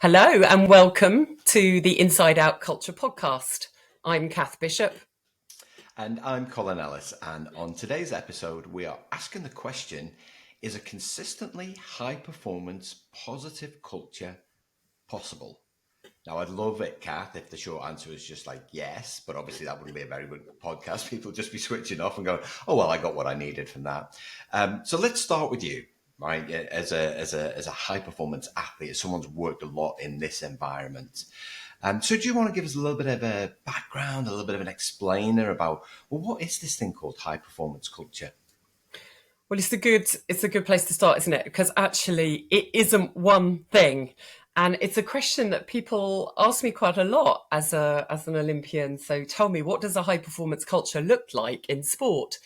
Hello and welcome to the Inside Out Culture podcast. I'm Kath Bishop. And I'm Colin Ellis, and on today's episode, we are asking the question, is a consistently high performance, positive culture possible? Now, I'd love it, Kath, if the short answer is just like yes, but obviously that wouldn't be a very good podcast. People would just be switching off and going, oh, well, I got what I needed from that. So let's start with you, right? As a high performance athlete, as someone's worked a lot in this environment. So do you want to give us a little bit of a background, a little bit of an explainer about, well, what is this thing called high performance culture? Well, it's a good place to start, isn't it? Because actually it isn't one thing. And it's a question that people ask me quite a lot as an Olympian. So tell me, what does a high performance culture look like in sport?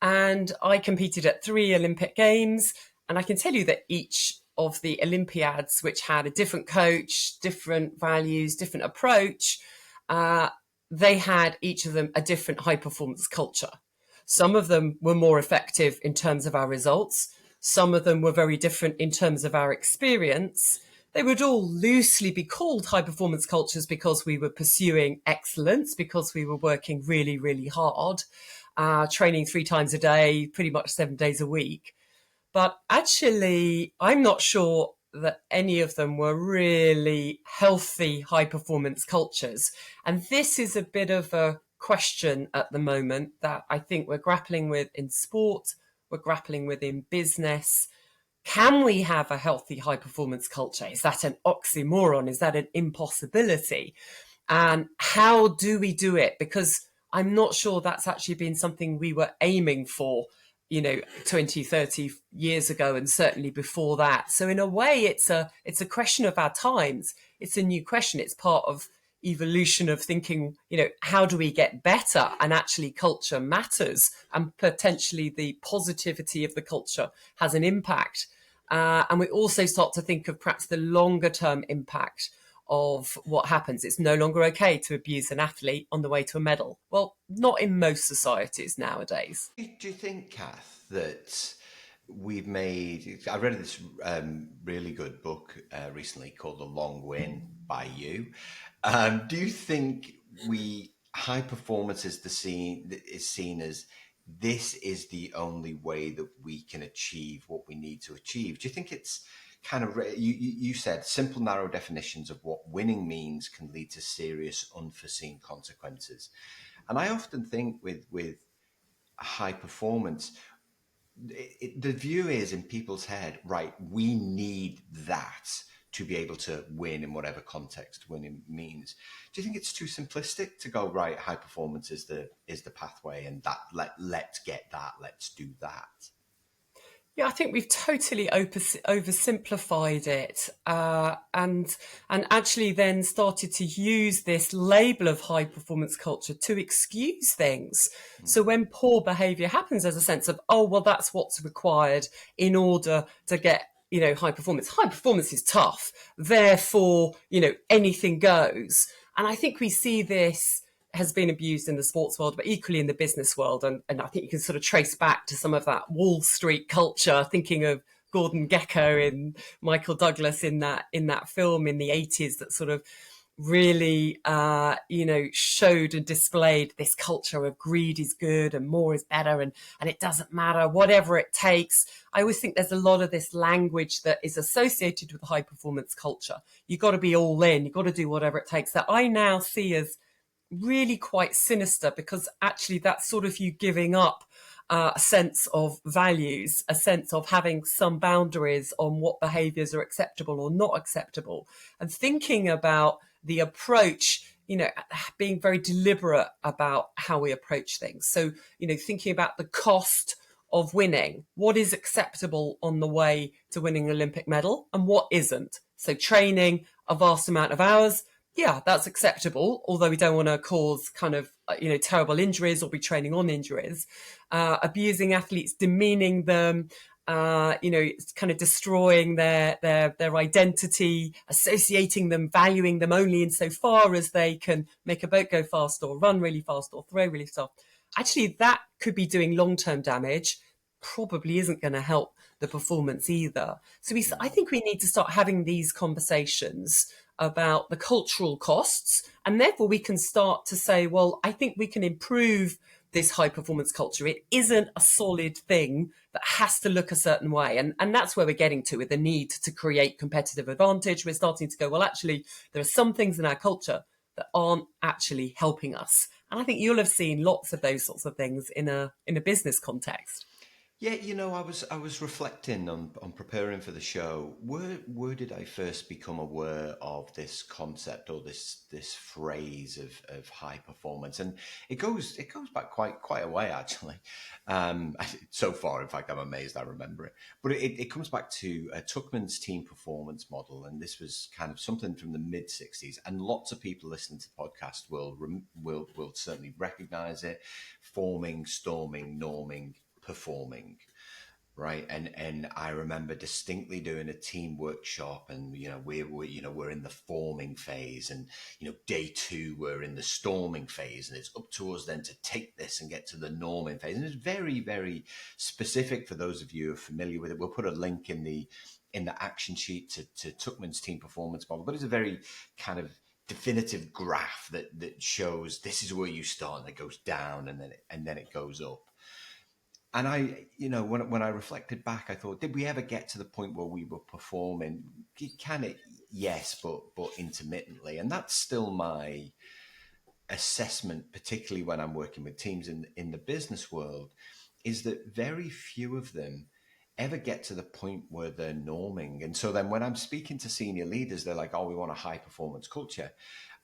And I competed at 3 Olympic Games, and I can tell you that each of the Olympiads, which had a different coach, different values, different approach, uh, they had each of them a different high performance culture. Some of them were more effective in terms of our results. Some of them were very different in terms of our experience. They would all loosely be called high performance cultures because we were pursuing excellence, because we were working really, really hard, training 3 times a day, pretty much 7 days a week. But actually, I'm not sure that any of them were really healthy high performance cultures. And this is a bit of a question at the moment that I think we're grappling with in sport, we're grappling with in business. Can we have a healthy high performance culture? Is that an oxymoron? Is that an impossibility? And how do we do it? Because I'm not sure that's actually been something we were aiming for, 20, 30 years ago, and certainly before that. So in a way, it's a question of our times. It's a new question. It's part of evolution of thinking, how do we get better? And actually culture matters, and potentially the positivity of the culture has an impact. And we also start to think of perhaps the longer term impact of what happens. It's no longer okay to abuse an athlete on the way to a medal. Well, not in most societies nowadays. Do you think, Kath, that we've made, I read this really good book recently called The Long Win by you. Do you think high performance is seen as this is the only way that we can achieve what we need to achieve? Do you think it's kind of, you said simple, narrow definitions of what winning means can lead to serious, unforeseen consequences. And I often think with high performance, the view is in people's head, right, we need that to be able to win in whatever context winning means. Do you think it's too simplistic to go, right, high performance is the pathway, and that let's get that, let's do that? Yeah, I think we've totally oversimplified it, and actually then started to use this label of high performance culture to excuse things. So when poor behaviour happens, there's a sense of, oh well, that's what's required in order to get high performance. High performance is tough, therefore anything goes. And I think we see this has been abused in the sports world, but equally in the business world. And I think you can sort of trace back to some of that Wall Street culture, thinking of Gordon Gekko and Michael Douglas in that film in the 80s that sort of really, showed and displayed this culture of greed is good and more is better, and it doesn't matter, whatever it takes. I always think there's a lot of this language that is associated with high performance culture. You've got to be all in, you've got to do whatever it takes, that I now see as really quite sinister, because actually that's sort of you giving up a sense of values, a sense of having some boundaries on what behaviours are acceptable or not acceptable, and thinking about the approach, being very deliberate about how we approach things. So, thinking about the cost of winning, what is acceptable on the way to winning an Olympic medal and what isn't. So training a vast amount of hours, yeah, that's acceptable, although we don't want to cause kind of, terrible injuries or be training on injuries. Abusing athletes, demeaning them, kind of destroying their identity, associating them, valuing them only insofar as they can make a boat go fast or run really fast or throw really fast. Actually, that could be doing long-term damage, probably isn't going to help the performance either. So I think we need to start having these conversations about the cultural costs, and therefore we can start to say, well, I think we can improve this high performance culture. It isn't a solid thing that has to look a certain way. And that's where we're getting to with the need to create competitive advantage. We're starting to go, well, actually, there are some things in our culture that aren't actually helping us. And I think you'll have seen lots of those sorts of things in a business context. Yeah, I was reflecting on preparing for the show. Where did I first become aware of this concept or this phrase of high performance? And it goes back quite a way actually. So far, in fact, I'm amazed I remember it. But it comes back to Tuckman's team performance model, and this was kind of something from the mid '60s. And lots of people listening to the podcast will certainly recognise it: forming, storming, norming, performing, right? And I remember distinctly doing a team workshop, and we're in the forming phase, and day two we're in the storming phase, and it's up to us then to take this and get to the norming phase. And it's very, very specific for those of you who are familiar with it. We'll put a link in the action sheet to Tuckman's team performance model, but it's a very kind of definitive graph that shows this is where you start, and it goes down, and then it goes up. And when I reflected back, I thought, did we ever get to the point where we were performing? Can it? Yes, but intermittently, and that's still my assessment, particularly when I'm working with teams in the business world, is that very few of them ever get to the point where they're norming. And so then when I'm speaking to senior leaders, they're like, oh, we want a high performance culture.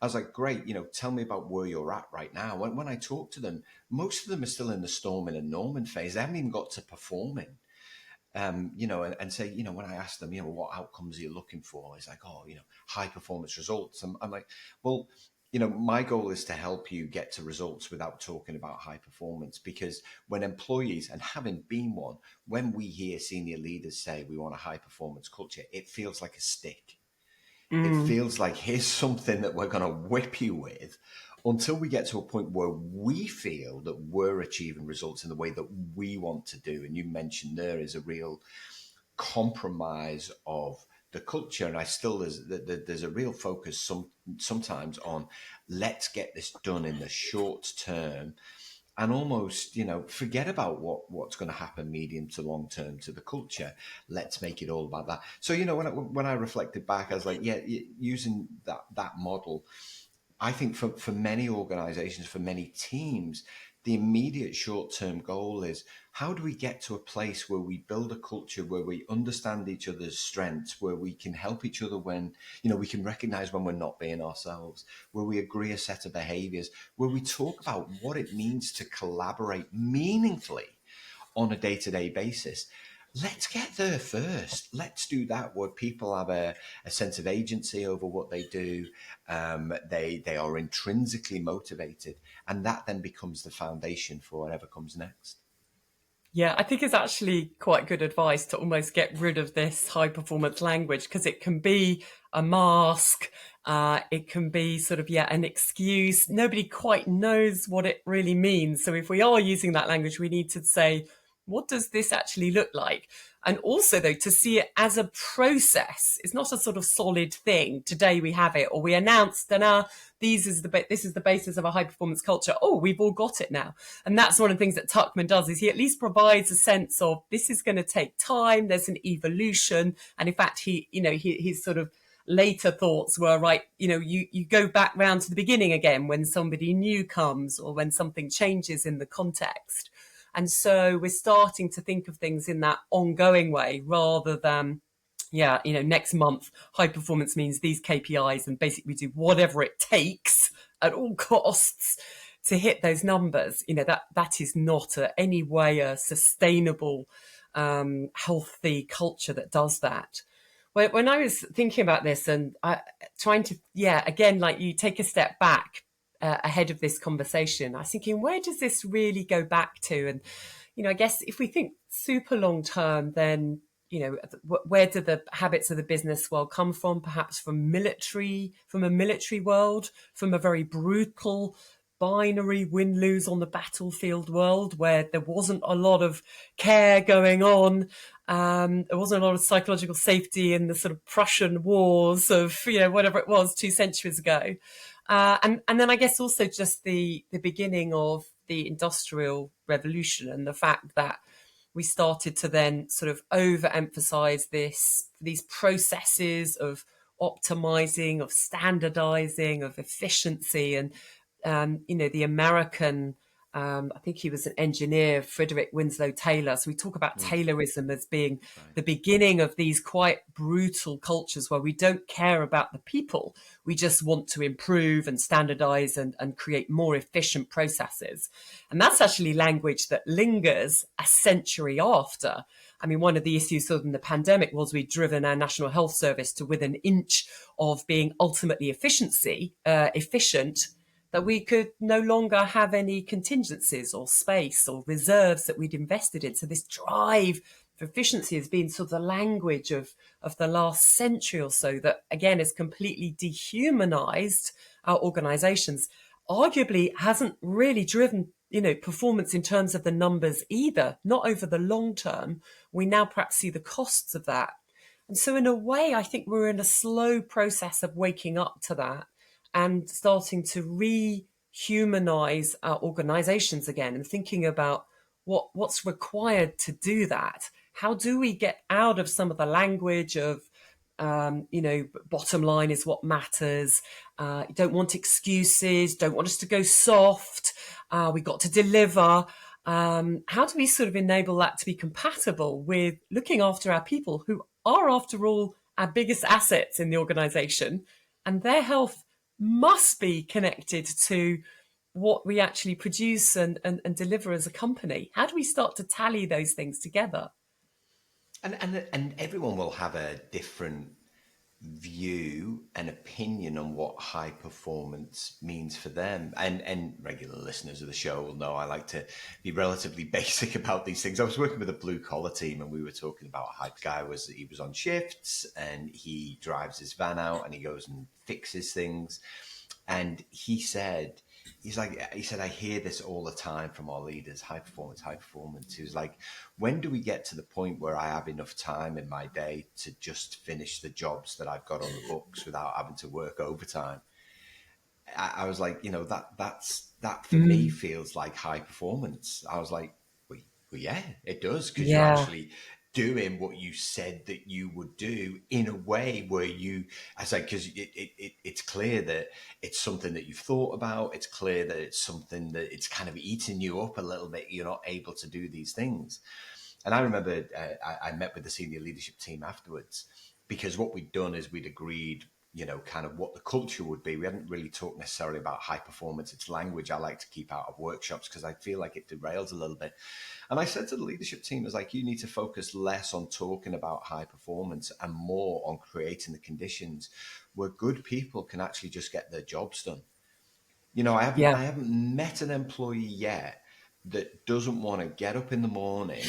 I was like, great, tell me about where you're at right now. When I talk to them, most of them are still in the storming and norming phase. They haven't even got to performing. And say, when I ask them, what outcomes are you looking for? It's like, oh, high performance results. I'm like, well, my goal is to help you get to results without talking about high performance, because when employees, and having been one, when we hear senior leaders say we want a high performance culture, it feels like a stick. It Mm. feels like here's something that we're going to whip you with until we get to a point where we feel that we're achieving results in the way that we want to do. And you mentioned there is a real compromise of the culture, and there's a real focus sometimes on let's get this done in the short term, and almost forget about what's going to happen medium to long term to the culture. Let's make it all about that. So when I reflected back, I was like, yeah, using that model, I think for many organizations, for many teams, the immediate short-term goal is, how do we get to a place where we build a culture where we understand each other's strengths, where we can help each other when, we can recognize when we're not being ourselves, where we agree a set of behaviors, where we talk about what it means to collaborate meaningfully on a day-to-day basis. Let's get there first. Let's do that where people have a sense of agency over what they do. They are intrinsically motivated, and that then becomes the foundation for whatever comes next. Yeah, I think it's actually quite good advice to almost get rid of this high performance language, because it can be a mask. It can be sort of, an excuse. Nobody quite knows what it really means. So if we are using that language, we need to say, what does this actually look like? And also, though, to see it as a process. It's not a sort of solid thing. Today we have it, or we announced, and this is the basis of a high performance culture. Oh, we've all got it now. And that's one of the things that Tuckman does, is he at least provides a sense of this is going to take time. There's an evolution. And in fact, his sort of later thoughts were, right, you go back round to the beginning again when somebody new comes or when something changes in the context. And so we're starting to think of things in that ongoing way, rather than, next month, high performance means these KPIs, and basically do whatever it takes at all costs to hit those numbers. That is not any way a sustainable, healthy culture that does that. When I was thinking about this, and trying to, again, like you, take a step back ahead of this conversation, I was thinking, where does this really go back to? And, I guess if we think super long term, then, where do the habits of the business world come from? Perhaps from a military world, from a very brutal binary win-lose on the battlefield world where there wasn't a lot of care going on. There wasn't a lot of psychological safety in the sort of Prussian wars of, whatever it was 2 centuries ago. And then I guess also just the beginning of the Industrial Revolution and the fact that we started to then sort of overemphasize these processes of optimizing, of standardizing, of efficiency. And the American, I think he was an engineer, Frederick Winslow Taylor. So we talk about Taylorism as being Right. the beginning of these quite brutal cultures where we don't care about the people. We just want to improve and standardize and create more efficient processes. And that's actually language that lingers a century after. I mean, one of the issues sort of in the pandemic was we'd driven our National Health Service to within an inch of being ultimately efficient, that we could no longer have any contingencies or space or reserves that we'd invested in. So this drive for efficiency has been sort of the language of the last century or so that, again, has completely dehumanized our organizations. Arguably hasn't really driven performance in terms of the numbers either, not over the long term. We now perhaps see the costs of that. And so in a way, I think we're in a slow process of waking up to that and starting to rehumanize our organizations again and thinking about what's required to do that. How do we get out of some of the language of bottom line is what matters. You don't want excuses, don't want us to go soft. We got to deliver. How do we sort of enable that to be compatible with looking after our people who are, after all, our biggest assets in the organization, and their health must be connected to what we actually produce and deliver as a company? How do we start to tally those things together? And everyone will have a different view and opinion on what high performance means for them. And regular listeners of the show will know I like to be relatively basic about these things. I was working with a blue collar team and we were talking about how he was on shifts and he drives his van out and he goes and fixes things. And he said, I hear this all the time from our leaders, high performance, high performance. He was like, when do we get to the point where I have enough time in my day to just finish the jobs that I've got on the books without having to work overtime? I was like, that for me feels like high performance. I was like, well yeah, it does, because you're Yeah, actually doing what you said that you would do in a way where I say, because it's clear that it's something that you've thought about. It's clear that it's something that it's kind of eating you up a little bit. You're not able to do these things. And I remember I met with the senior leadership team afterwards, because what we'd done is we'd agreed, kind of what the culture would be. We hadn't really talked necessarily about high performance. It's language I like to keep out of workshops because I feel like it derails a little bit. And I said to the leadership team, I was like, you need to focus less on talking about high performance and more on creating the conditions where good people can actually just get their jobs done. yeah. I haven't met an employee yet that doesn't want to get up in the morning,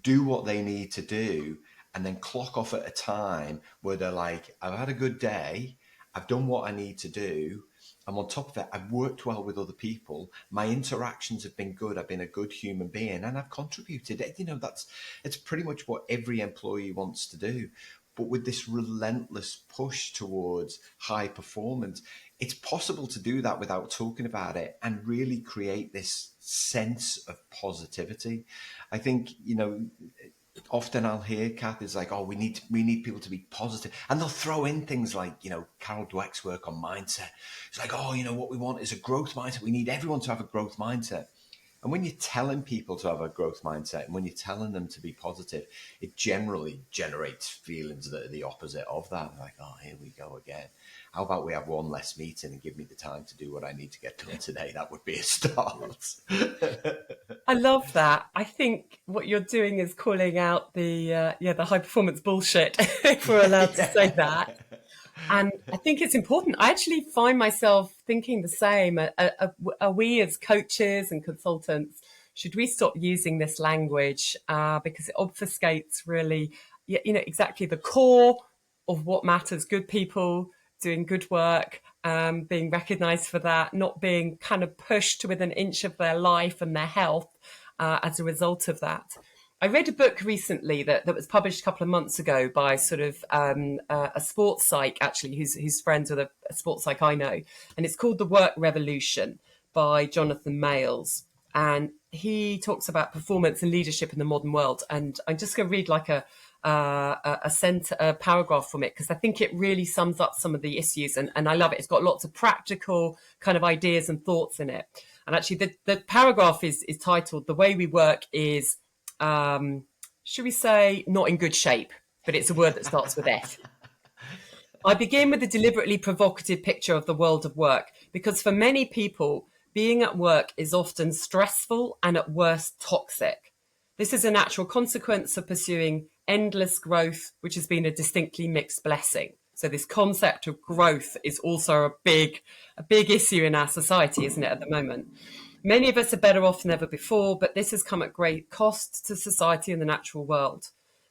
do what they need to do, and then clock off at a time where they're like, I've had a good day, I've done what I need to do. I'm on top of it. I've worked well with other people. My interactions have been good. I've been a good human being and I've contributed. It's pretty much what every employee wants to do. But with this relentless push towards high performance, it's possible to do that without talking about it and really create this sense of positivity. I think, often I'll hear Kath is like, "Oh, we need people to be positive," and they'll throw in things like, Carol Dweck's work on mindset. It's like, "Oh, what we want is a growth mindset. We need everyone to have a growth mindset." And when you're telling people to have a growth mindset and when you're telling them to be positive, it generally generates feelings that are the opposite of that. Like, oh, here we go again. How about we have one less meeting and give me the time to do what I need to get done today? That would be a start. I love that. I think what you're doing is calling out the high performance bullshit, if we're allowed to say that. Yeah. And I think it's important. I actually find myself thinking the same. Are we as coaches and consultants, should we stop using this language because it obfuscates really, exactly the core of what matters? Good people, doing good work, being recognised for that, not being kind of pushed within an inch of their life and their health as a result of that. I read a book recently that was published a couple of months ago by sort of a sports psych, actually, who's friends with a sports psych I know. And it's called The Work Revolution by Jonathan Males. And he talks about performance and leadership in the modern world. And I'm just going to read like a paragraph from it because I think it really sums up some of the issues. And I love it. It's got lots of practical kind of ideas and thoughts in it. And actually, the paragraph is titled "The Way We Work is." Should we say not in good shape, but it's a word that starts with F. I begin with a deliberately provocative picture of the world of work because for many people, being at work is often stressful and at worst toxic. This is a natural consequence of pursuing endless growth, which has been a distinctly mixed blessing. So this concept of growth is also a big issue in our society, isn't it, at the moment? Many of us are better off than ever before, but this has come at great cost to society and the natural world.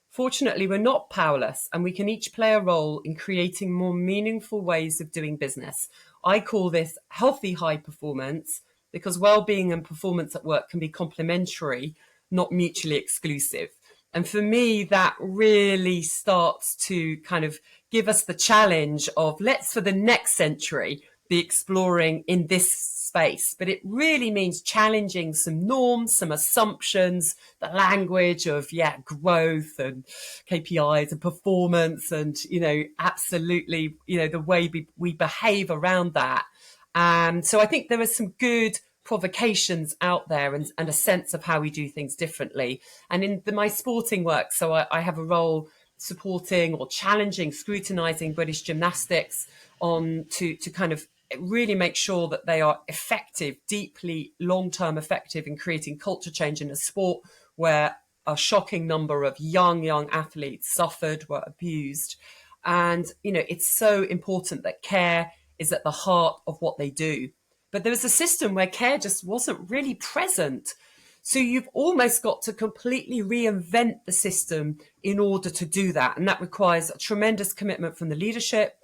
Fortunately, we're not powerless, and we can each play a role in creating more meaningful ways of doing business. I call this healthy high performance because well-being and performance at work can be complementary, not mutually exclusive. And for me, that really starts to kind of give us the challenge of let's, for the next century, be exploring in this space. But it really means challenging some norms, some assumptions, the language of, growth and KPIs and performance and, absolutely, the way we behave around that. So I think there are some good provocations out there and a sense of how we do things differently. And in my sporting work, so I have a role supporting or challenging, scrutinising British gymnastics on to kind of really make sure that they are effective, deeply long-term effective in creating culture change in a sport where a shocking number of young athletes suffered, were abused. And, it's so important that care is at the heart of what they do. But there was a system where care just wasn't really present. So you've almost got to completely reinvent the system in order to do that. And that requires a tremendous commitment from the leadership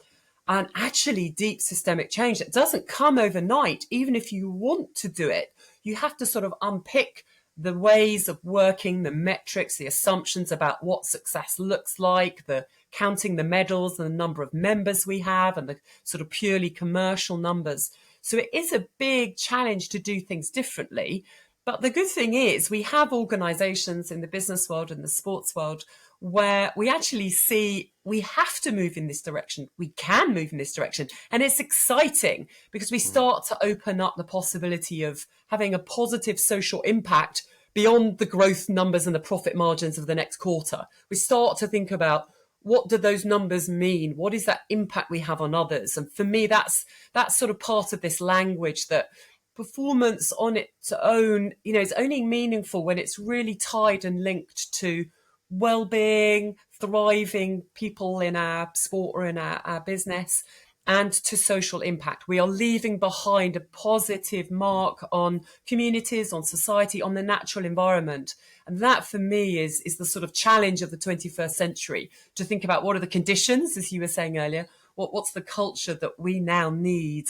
and actually deep systemic change that doesn't come overnight. Even if you want to do it, you have to sort of unpick the ways of working, the metrics, the assumptions about what success looks like, the counting the medals and the number of members we have and the sort of purely commercial numbers. So it is a big challenge to do things differently. But the good thing is we have organizations in the business world and the sports world where we actually see we have to move in this direction. We can move in this direction. And it's exciting because we start to open up the possibility of having a positive social impact beyond the growth numbers and the profit margins of the next quarter. We start to think about what do those numbers mean? What is that impact we have on others? And for me, that's sort of part of this language that performance on its own, is only meaningful when it's really tied and linked to well-being, thriving people in our sport or in our business, and to social impact. We are leaving behind a positive mark on communities, on society, on the natural environment. And that for me is the sort of challenge of the 21st century, to think about what are the conditions, as you were saying earlier, what's the culture that we now need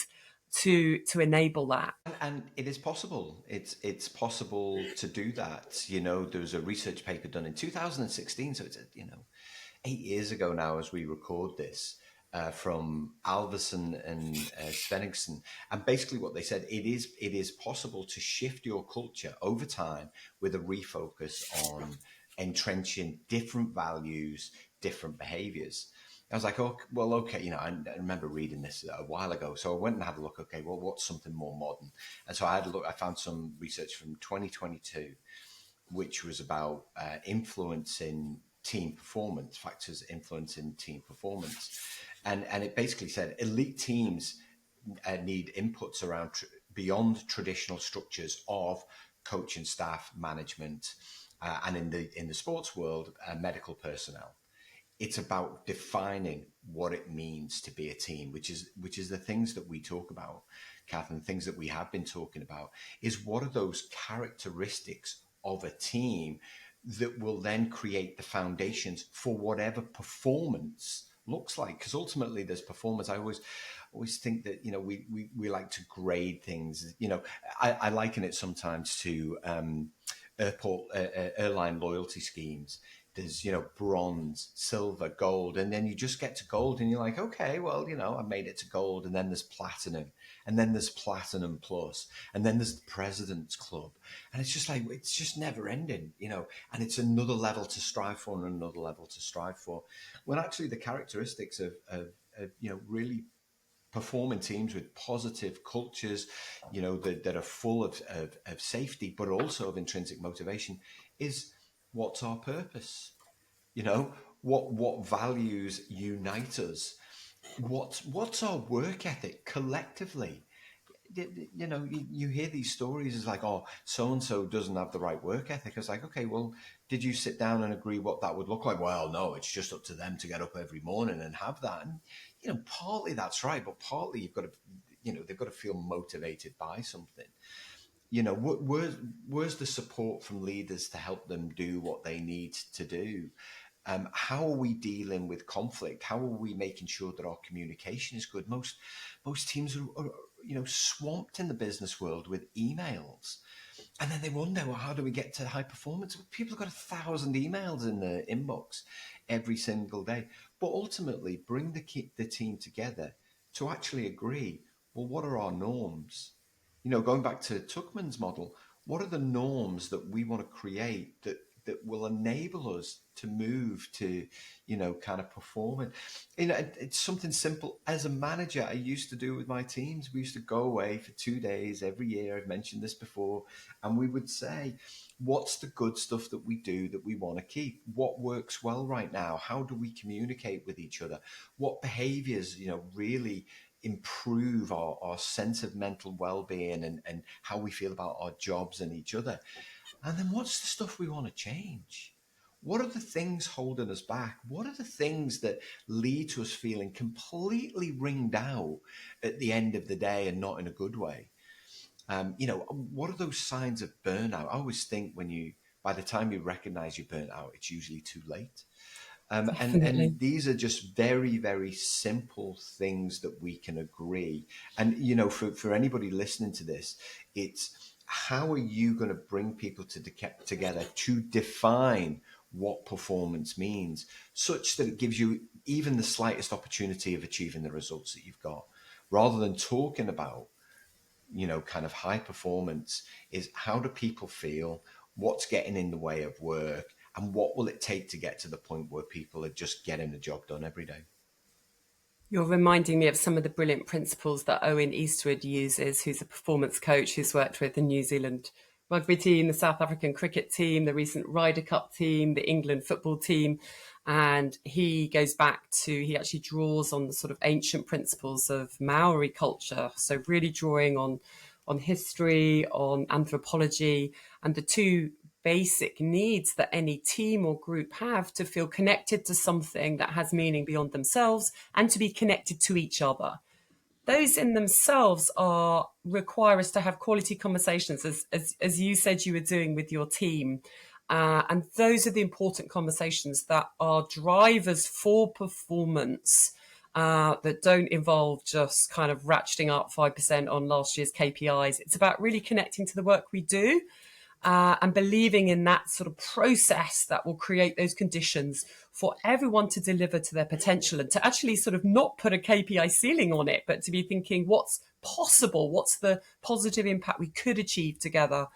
to enable that. And it is possible. It's possible to do that. There was a research paper done in 2016, so it's 8 years ago now as we record this, from Alverson and Svenningsson, and basically what they said, it is possible to shift your culture over time with a refocus on entrenching different values, different behaviors. I was like, oh, well, okay, I remember reading this a while ago. So I went and had a look, okay, well, what's something more modern? And so I had a look, I found some research from 2022, which was about influencing team performance, factors influencing team performance. And it basically said elite teams need inputs around beyond traditional structures of coach and staff management, and in the sports world, medical personnel. It's about defining what it means to be a team, which is the things that we talk about, Catherine, things that we have been talking about, is what are those characteristics of a team that will then create the foundations for whatever performance looks like, because ultimately there's performance. I always think that, we like to grade things. I liken it sometimes to airline loyalty schemes. There's, bronze, silver, gold, and then you just get to gold and you're like, okay, well, I made it to gold. And then there's platinum, and then there's platinum plus, and then there's the president's club. And it's just like, it's just never ending, and it's another level to strive for and another level to strive for. When actually the characteristics of really performing teams with positive cultures, that are full of safety, but also of intrinsic motivation, is what's our purpose? What values unite us? What's our work ethic collectively? You hear these stories as like, oh, so and so doesn't have the right work ethic. It's like, okay, well, did you sit down and agree what that would look like? Well, no, it's just up to them to get up every morning and have that. And partly that's right, but partly you've got to, they've got to feel motivated by something. Where's the support from leaders to help them do what they need to do? How are we dealing with conflict? How are we making sure that our communication is good? Most teams are swamped in the business world with emails, and then they wonder, well, how do we get to high performance? People have got 1,000 emails in their inbox every single day. But ultimately, bring the team together to actually agree, well, what are our norms? Going back to Tuckman's model, what are the norms that we want to create that will enable us to move to, kind of performing? It's something simple. As a manager, I used to do with my teams. We used to go away for 2 days every year. I've mentioned this before. And we would say, what's the good stuff that we do that we want to keep? What works well right now? How do we communicate with each other? What behaviors, really improve our sense of mental well-being and how we feel about our jobs and each other? And then what's the stuff we want to change? What are the things holding us back? What are the things that lead to us feeling completely wringed out at the end of the day and not in a good way? What are those signs of burnout? I always think by the time you recognize you're burnt out, it's usually too late. And Definitely. these are just very, very simple things that we can agree. And, for anybody listening to this, it's how are you going to bring people together to define what performance means, such that it gives you even the slightest opportunity of achieving the results that you've got, rather than talking about, kind of high performance, is how do people feel, what's getting in the way of work, and what will it take to get to the point where people are just getting the job done every day. You're reminding me of some of the brilliant principles that Owen Eastwood uses, who's a performance coach who's worked with the New Zealand rugby team, the South African cricket team, the recent Ryder Cup team, the England football team. And he he actually draws on the sort of ancient principles of Maori culture. So really drawing on history, on anthropology, and the two basic needs that any team or group have to feel connected to something that has meaning beyond themselves and to be connected to each other. Those in themselves are require us to have quality conversations, as you said you were doing with your team. And those are the important conversations that are drivers for performance, that don't involve just kind of ratcheting up 5% on last year's KPIs. It's about really connecting to the work we do, and believing in that sort of process that will create those conditions for everyone to deliver to their potential, and to actually sort of not put a KPI ceiling on it, but to be thinking what's possible, what's the positive impact we could achieve together.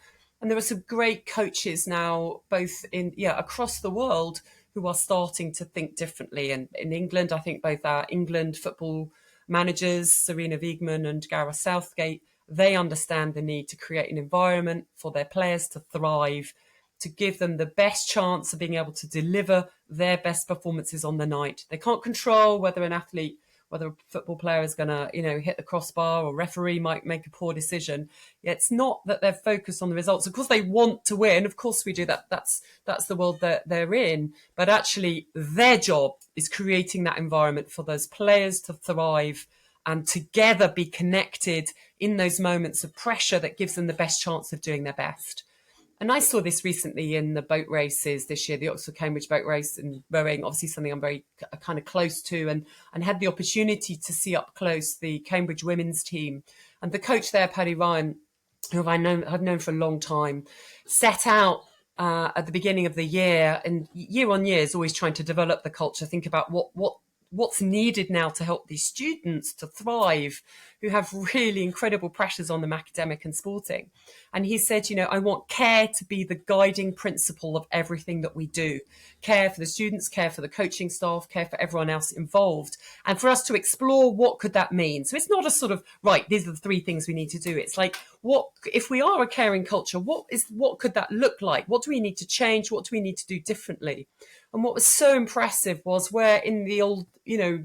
And there are some great coaches now, both across the world, who are starting to think differently. And in England, I think both our England football managers, Serena Wiegman and Gareth Southgate, they understand the need to create an environment for their players to thrive, to give them the best chance of being able to deliver their best performances on the night. They can't control whether a football player is going to, hit the crossbar, or referee might make a poor decision. It's not that they're focused on the results. Of course, they want to win. Of course, we do that. That's the world that they're in. But actually, their job is creating that environment for those players to thrive and together be connected in those moments of pressure that gives them the best chance of doing their best. And I saw this recently in the boat races this year, the Oxford Cambridge boat race and rowing, obviously something I'm very kind of close to, and had the opportunity to see up close the Cambridge women's team. And the coach there, Paddy Ryan, who I've known for a long time, set out at the beginning of the year, and year on year is always trying to develop the culture, think about what's needed now to help these students to thrive who have really incredible pressures on them, academic and sporting. And he said, I want care to be the guiding principle of everything that we do. Care for the students, care for the coaching staff, care for everyone else involved. And for us to explore what could that mean. So it's not a sort of, right, these are the three things we need to do. It's like, what if we are a caring culture, what could that look like? What do we need to change? What do we need to do differently? And what was so impressive was where in the old,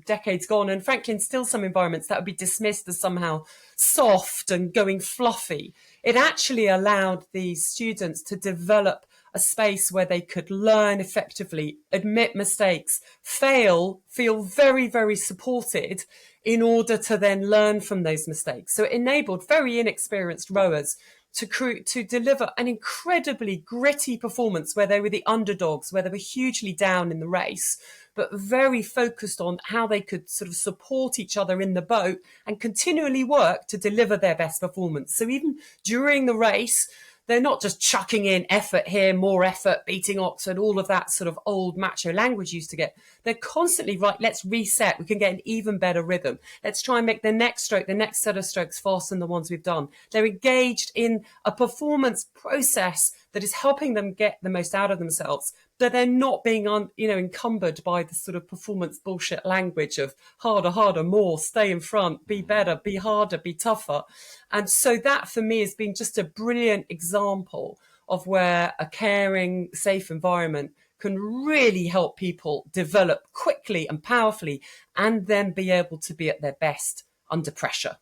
decades gone, and frankly, in still some environments that would be dismissed as somehow soft and going fluffy, it actually allowed these students to develop a space where they could learn effectively, admit mistakes, fail, feel very, very supported in order to then learn from those mistakes. So it enabled very inexperienced rowers to deliver an incredibly gritty performance where they were the underdogs, where they were hugely down in the race, but very focused on how they could sort of support each other in the boat and continually work to deliver their best performance. So even during the race, they're not just chucking in effort here, more effort, beating Oxford, all of that sort of old macho language used to get. They're constantly, right, let's reset. We can get an even better rhythm. Let's try and make the next stroke, the next set of strokes faster than the ones we've done. They're engaged in a performance process that is helping them get the most out of themselves, but they're not being encumbered by the sort of performance bullshit language of harder, more, stay in front, be better, be harder, be tougher. And so that for me has been just a brilliant example of where a caring, safe environment can really help people develop quickly and powerfully and then be able to be at their best under pressure.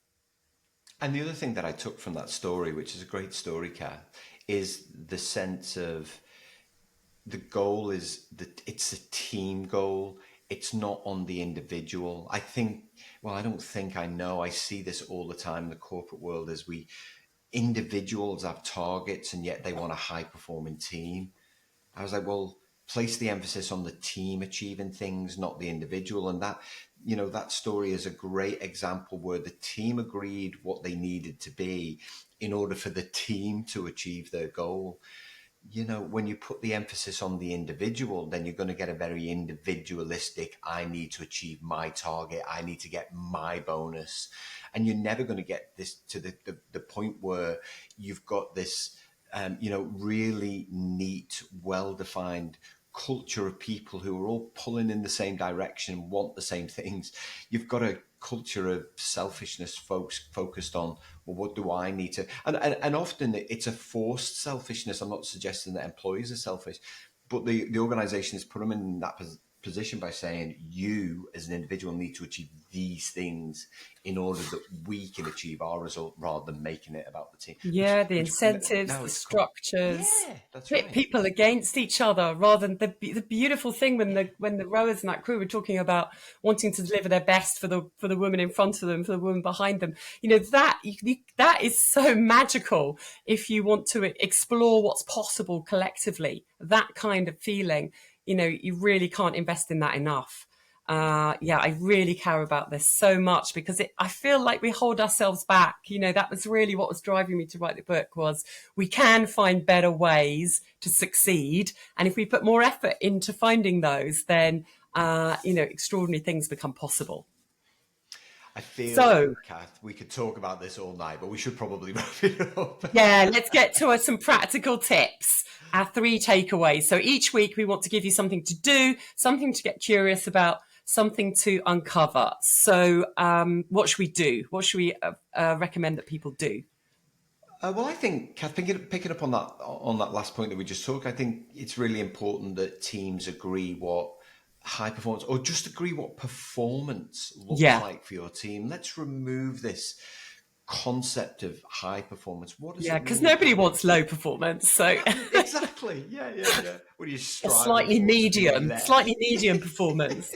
And the other thing that I took from that story, which is a great story, Kath, is the sense of the goal is that it's a team goal. It's not on the individual. I don't think I know. I see this all the time in the corporate world as individuals have targets and yet they want a high performing team. I was like, well, place the emphasis on the team achieving things, not the individual. And that story is a great example where the team agreed what they needed to be in order for the team to achieve their goal. When you put the emphasis on the individual, then you're going to get a very individualistic, I need to achieve my target, I need to get my bonus. And you're never going to get this to the point where you've got this, really neat, well-defined culture of people who are all pulling in the same direction, want the same things. You've got a culture of selfishness focused on, well, what do I need to, and often it's a forced selfishness. I'm not suggesting that employees are selfish, but the organization has put them in that position by saying you as an individual need to achieve these things in order that we can achieve our result, rather than making it about the team. Yeah, the incentives, Now the it's structures, yeah, that's pit right. people against each other rather than the beautiful thing when the rowers and that crew were talking about wanting to deliver their best for the woman in front of them, for the woman behind them. That is so magical if you want to explore what's possible collectively. That kind of feeling, you really can't invest in that enough. I really care about this so much because I feel like we hold ourselves back. That was really what was driving me to write the book, was we can find better ways to succeed. And if we put more effort into finding those, then, extraordinary things become possible. I feel, So, Kath, we could talk about this all night, but we should probably wrap it up. yeah, let's get to some practical tips. Our 3 takeaways. So each week we want to give you something to do, something to get curious about, something to uncover. So what should we do? What should we recommend that people do? Well, I think, Kath, picking up on that last point that we just talked, I think it's really important that teams agree what high performance, or just agree what performance looks Yeah. like for your team. Let's remove this concept of high performance. What does Yeah, it because mean? nobody wants low performance. So Exactly. Yeah, yeah, yeah. What are you a striving for? To do less? slightly medium performance.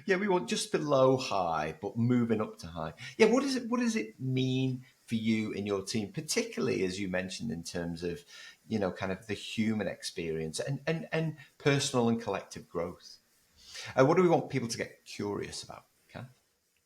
Yeah, we want just below high, but moving up to high. Yeah, what does it mean for you and your team, particularly as you mentioned in terms of, kind of the human experience and personal and collective growth. What do we want people to get curious about, Kath?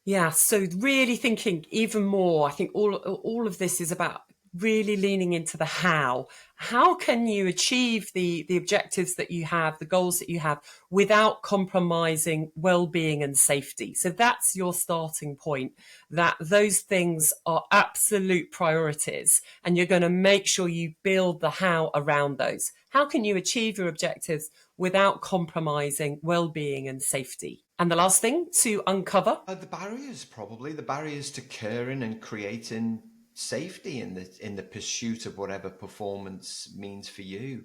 Yeah, so really thinking even more, I think all of this is about really leaning into the how. How can you achieve the objectives that you have, the goals that you have, without compromising well-being and safety? So that's your starting point, that those things are absolute priorities, and you're going to make sure you build the how around those. How can you achieve your objectives without compromising well-being and safety? And the last thing to uncover. The barriers, probably the barriers to caring and creating safety in the pursuit of whatever performance means for you.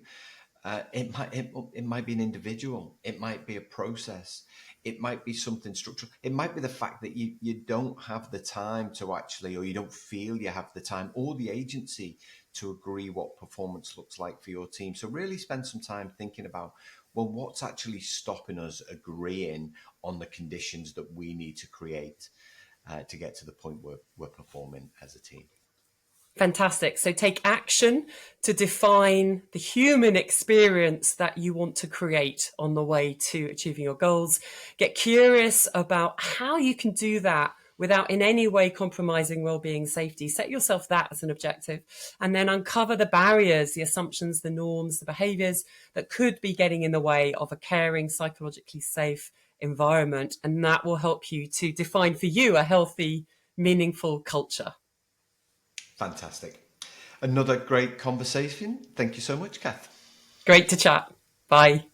It might be an individual. It might be a process. It might be something structural. It might be the fact that you don't have the time to actually, or you don't feel you have the time or the agency to agree what performance looks like for your team. So really spend some time thinking about, well, what's actually stopping us agreeing on the conditions that we need to create to get to the point where we're performing as a team. Fantastic. So take action to define the human experience that you want to create on the way to achieving your goals. Get curious about how you can do that without in any way compromising well-being, safety. Set yourself that as an objective, and then uncover the barriers, the assumptions, the norms, the behaviors that could be getting in the way of a caring, psychologically safe environment. And that will help you to define for you a healthy, meaningful culture. Fantastic. Another great conversation. Thank you so much, Kath. Great to chat. Bye.